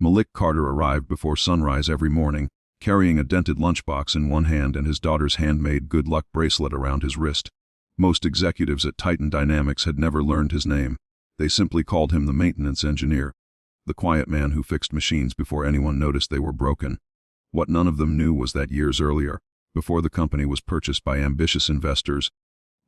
Malik Carter arrived before sunrise every morning, carrying a dented lunchbox in one hand and his daughter's handmade good luck bracelet around his wrist. Most executives at Titan Dynamics had never learned his name. They simply called him the maintenance engineer, the quiet man who fixed machines before anyone noticed they were broken. What none of them knew was that years earlier, before the company was purchased by ambitious investors,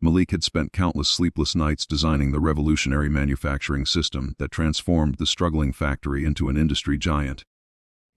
Malik had spent countless sleepless nights designing the revolutionary manufacturing system that transformed the struggling factory into an industry giant.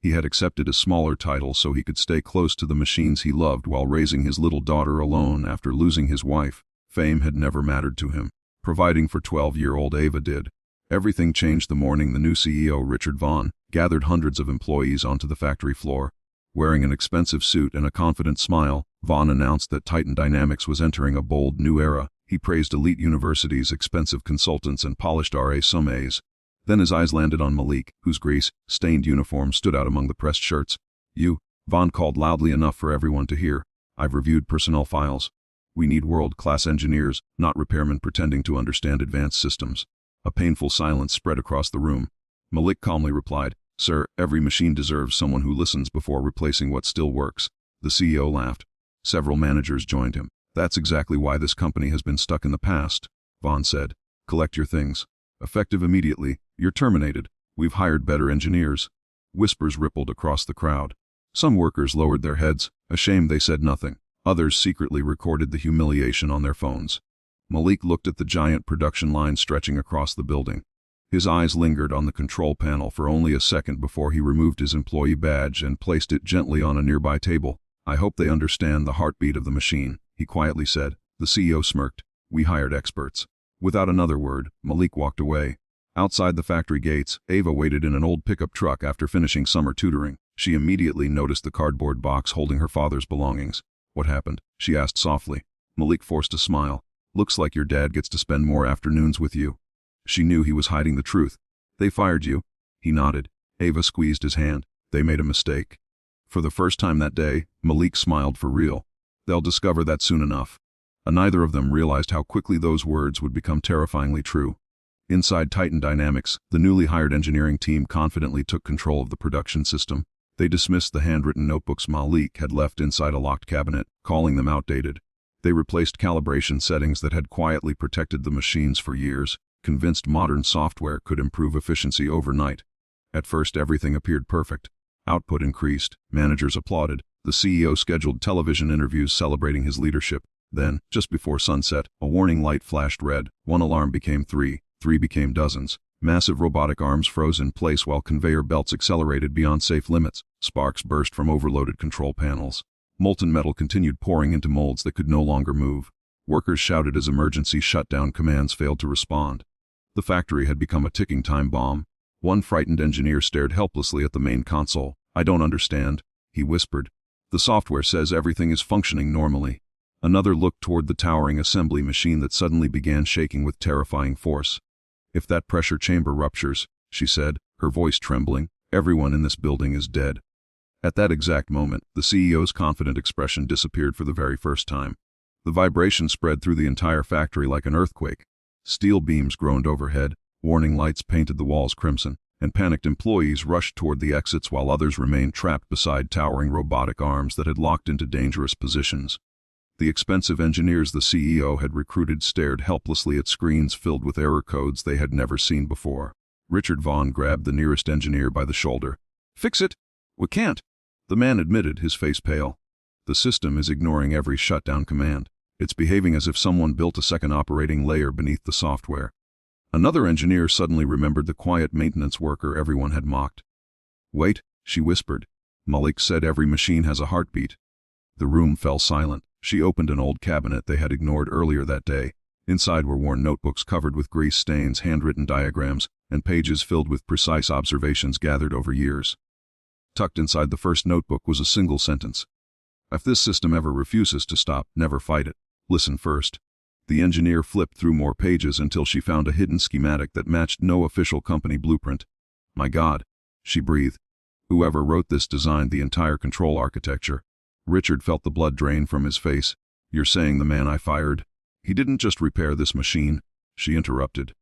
He had accepted a smaller title so he could stay close to the machines he loved while raising his little daughter alone after losing his wife. Fame had never mattered to him. Providing for 12-year-old Ava did. Everything changed the morning the new CEO, Richard Vaughn, gathered hundreds of employees onto the factory floor. Wearing an expensive suit and a confident smile, Vaughn announced that Titan Dynamics was entering a bold new era. He praised elite universities, expensive consultants, and polished RA-summes. Then his eyes landed on Malik, whose grease-stained uniform stood out among the pressed shirts. "You," Vaughn called loudly enough for everyone to hear. "I've reviewed personnel files. We need world-class engineers, not repairmen pretending to understand advanced systems." A painful silence spread across the room. Malik calmly replied, "Sir, every machine deserves someone who listens before replacing what still works." The CEO laughed. Several managers joined him. "That's exactly why this company has been stuck in the past," Vaughn said. "Collect your things. Effective immediately. You're terminated. We've hired better engineers." Whispers rippled across the crowd. Some workers lowered their heads. Ashamed, they said nothing. Others secretly recorded the humiliation on their phones. Malik looked at the giant production line stretching across the building. His eyes lingered on the control panel for only a second before he removed his employee badge and placed it gently on a nearby table. "I hope they understand the heartbeat of the machine," he quietly said. The CEO smirked. "We hired experts." Without another word, Malik walked away. Outside the factory gates, Ava waited in an old pickup truck after finishing summer tutoring. She immediately noticed the cardboard box holding her father's belongings. "What happened?" she asked softly. Malik forced a smile. "Looks like your dad gets to spend more afternoons with you." She knew he was hiding the truth. "They fired you?" He nodded. Ava squeezed his hand. "They made a mistake." For the first time that day, Malik smiled for real. "They'll discover that soon enough." Neither of them realized how quickly those words would become terrifyingly true. Inside Titan Dynamics, the newly hired engineering team confidently took control of the production system. They dismissed the handwritten notebooks Malik had left inside a locked cabinet, calling them outdated. They replaced calibration settings that had quietly protected the machines for years, convinced modern software could improve efficiency overnight. At first, everything appeared perfect. Output increased, managers applauded, the CEO scheduled television interviews celebrating his leadership. Then, just before sunset, a warning light flashed red. One alarm became three became dozens. Massive robotic arms froze in place while conveyor belts accelerated beyond safe limits. Sparks burst from overloaded control panels. Molten metal continued pouring into molds that could no longer move. Workers shouted as emergency shutdown commands failed to respond. The factory had become a ticking time bomb. One frightened engineer stared helplessly at the main console. "I don't understand," he whispered. "The software says everything is functioning normally." Another looked toward the towering assembly machine that suddenly began shaking with terrifying force. "If that pressure chamber ruptures," she said, her voice trembling, "everyone in this building is dead." At that exact moment, the CEO's confident expression disappeared for the very first time. The vibration spread through the entire factory like an earthquake. Steel beams groaned overhead, warning lights painted the walls crimson, and panicked employees rushed toward the exits while others remained trapped beside towering robotic arms that had locked into dangerous positions. The expensive engineers the CEO had recruited stared helplessly at screens filled with error codes they had never seen before. Richard Vaughn grabbed the nearest engineer by the shoulder. "Fix it." "We can't," the man admitted, his face pale. "The system is ignoring every shutdown command. It's behaving as if someone built a second operating layer beneath the software." Another engineer suddenly remembered the quiet maintenance worker everyone had mocked. "Wait," she whispered. "Malik said every machine has a heartbeat." The room fell silent. She opened an old cabinet they had ignored earlier that day. Inside were worn notebooks covered with grease stains, handwritten diagrams, and pages filled with precise observations gathered over years. Tucked inside the first notebook was a single sentence. "If this system ever refuses to stop, never fight it. Listen first." The engineer flipped through more pages until she found a hidden schematic that matched no official company blueprint. "My God," she breathed. "Whoever wrote this designed the entire control architecture." Richard felt the blood drain from his face. "You're saying the man I fired? He didn't just repair this machine," she interrupted.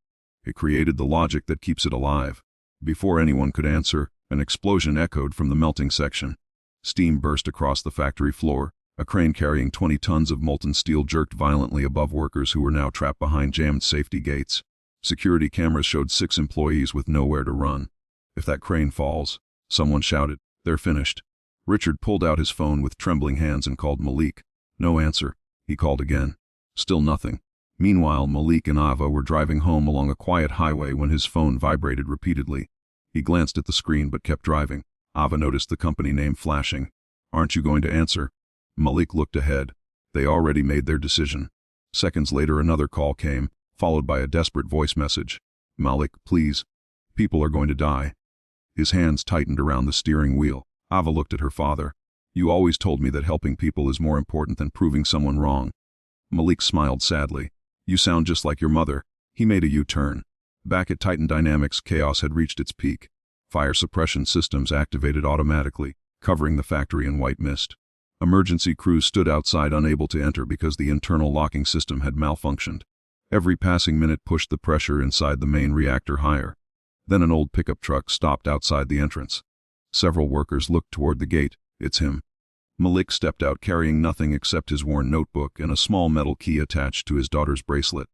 "It created the logic that keeps it alive." Before anyone could answer, An explosion echoed from the melting section. Steam burst across the factory floor. A crane carrying 20 tons of molten steel jerked violently above workers who were now trapped behind jammed safety gates. Security cameras showed 6 employees with nowhere to run. "If that crane falls," someone shouted, "they're finished." Richard pulled out his phone with trembling hands and called Malik. No answer. He called again. Still nothing. Meanwhile, Malik and Ava were driving home along a quiet highway when his phone vibrated repeatedly. He glanced at the screen but kept driving. Ava noticed the company name flashing. "Aren't you going to answer?" Malik looked ahead. They already made their decision. Seconds later another call came, followed by a desperate voice message. "Malik, please. People are going to die." His hands tightened around the steering wheel. Ava looked at her father. "You always told me that helping people is more important than proving someone wrong." Malik smiled sadly. "You sound just like your mother." He made a U-turn. Back at Titan Dynamics, chaos had reached its peak. Fire suppression systems activated automatically, covering the factory in white mist. Emergency crews stood outside unable to enter because the internal locking system had malfunctioned. Every passing minute pushed the pressure inside the main reactor higher. Then an old pickup truck stopped outside the entrance. Several workers looked toward the gate. "It's him." Malik stepped out carrying nothing except his worn notebook and a small metal key attached to his daughter's bracelet.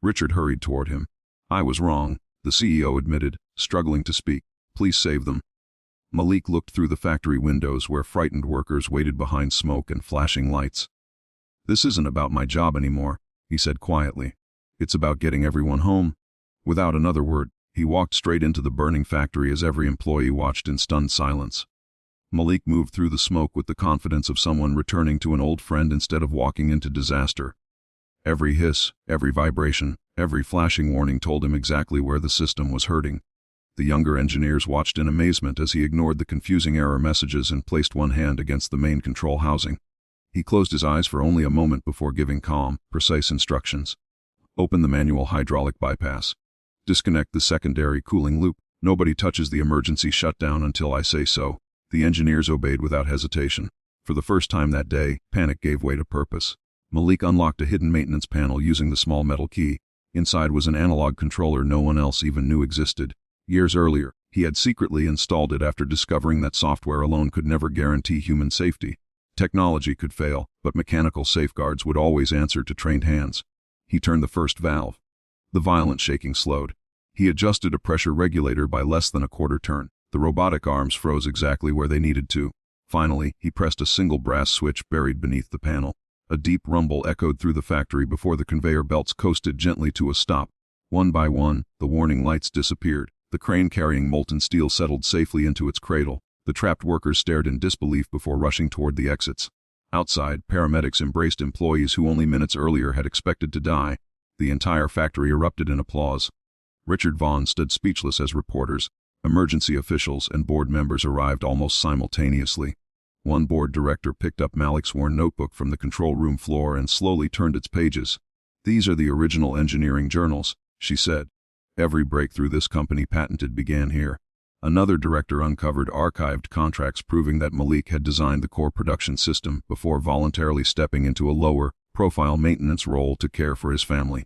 Richard hurried toward him. "I was wrong," the CEO admitted, struggling to speak. "Please save them." Malik looked through the factory windows where frightened workers waited behind smoke and flashing lights. "This isn't about my job anymore," he said quietly. "It's about getting everyone home." Without another word, he walked straight into the burning factory as every employee watched in stunned silence. Malik moved through the smoke with the confidence of someone returning to an old friend instead of walking into disaster. Every hiss, every vibration, every flashing warning told him exactly where the system was hurting. The younger engineers watched in amazement as he ignored the confusing error messages and placed one hand against the main control housing. He closed his eyes for only a moment before giving calm, precise instructions. "Open the manual hydraulic bypass. Disconnect the secondary cooling loop. Nobody touches the emergency shutdown until I say so." The engineers obeyed without hesitation. For the first time that day, panic gave way to purpose. Malik unlocked a hidden maintenance panel using the small metal key. Inside was an analog controller no one else even knew existed. Years earlier, he had secretly installed it after discovering that software alone could never guarantee human safety. Technology could fail, but mechanical safeguards would always answer to trained hands. He turned the first valve. The violent shaking slowed. He adjusted a pressure regulator by less than a quarter turn. The robotic arms froze exactly where they needed to. Finally, he pressed a single brass switch buried beneath the panel. A deep rumble echoed through the factory before the conveyor belts coasted gently to a stop. One by one, the warning lights disappeared. The crane carrying molten steel settled safely into its cradle. The trapped workers stared in disbelief before rushing toward the exits. Outside, paramedics embraced employees who only minutes earlier had expected to die. The entire factory erupted in applause. Richard Vaughn stood speechless as reporters, emergency officials, and board members arrived almost simultaneously. One board director picked up Malik's worn notebook from the control room floor and slowly turned its pages. "These are the original engineering journals," she said. "Every breakthrough this company patented began here." Another director uncovered archived contracts proving that Malik had designed the core production system before voluntarily stepping into a lower-profile maintenance role to care for his family.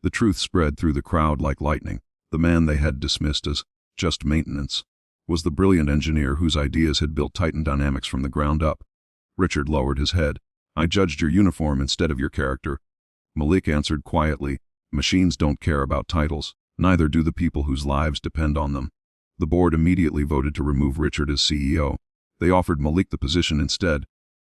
The truth spread through the crowd like lightning. The man they had dismissed as just maintenance was the brilliant engineer whose ideas had built Titan Dynamics from the ground up. Richard lowered his head. "I judged your uniform instead of your character." Malik answered quietly, "Machines don't care about titles. Neither do the people whose lives depend on them." The board immediately voted to remove Richard as CEO. They offered Malik the position instead.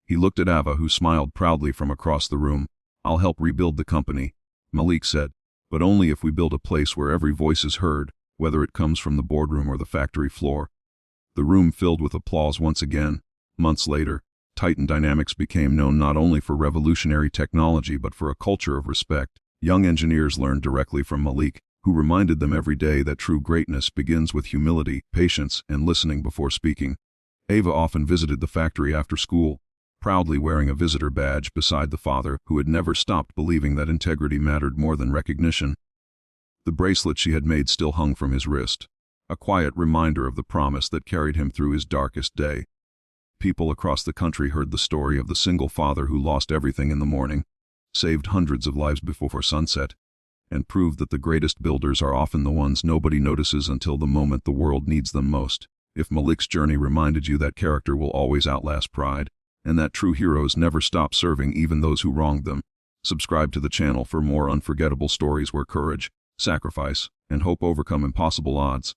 He looked at Ava, who smiled proudly from across the room. "I'll help rebuild the company," Malik said, "but only if we build a place where every voice is heard, whether it comes from the boardroom or the factory floor." The room filled with applause once again. Months later, Titan Dynamics became known not only for revolutionary technology but for a culture of respect. Young engineers learned directly from Malik, who reminded them every day that true greatness begins with humility, patience, and listening before speaking. Ava often visited the factory after school, proudly wearing a visitor badge beside the father who had never stopped believing that integrity mattered more than recognition. The bracelet she had made still hung from his wrist, a quiet reminder of the promise that carried him through his darkest day. People across the country heard the story of the single father who lost everything in the morning, saved hundreds of lives before sunset, and proved that the greatest builders are often the ones nobody notices until the moment the world needs them most. If Malik's journey reminded you that character will always outlast pride, and that true heroes never stop serving even those who wronged them, subscribe to the channel for more unforgettable stories where courage, sacrifice, and hope overcome impossible odds.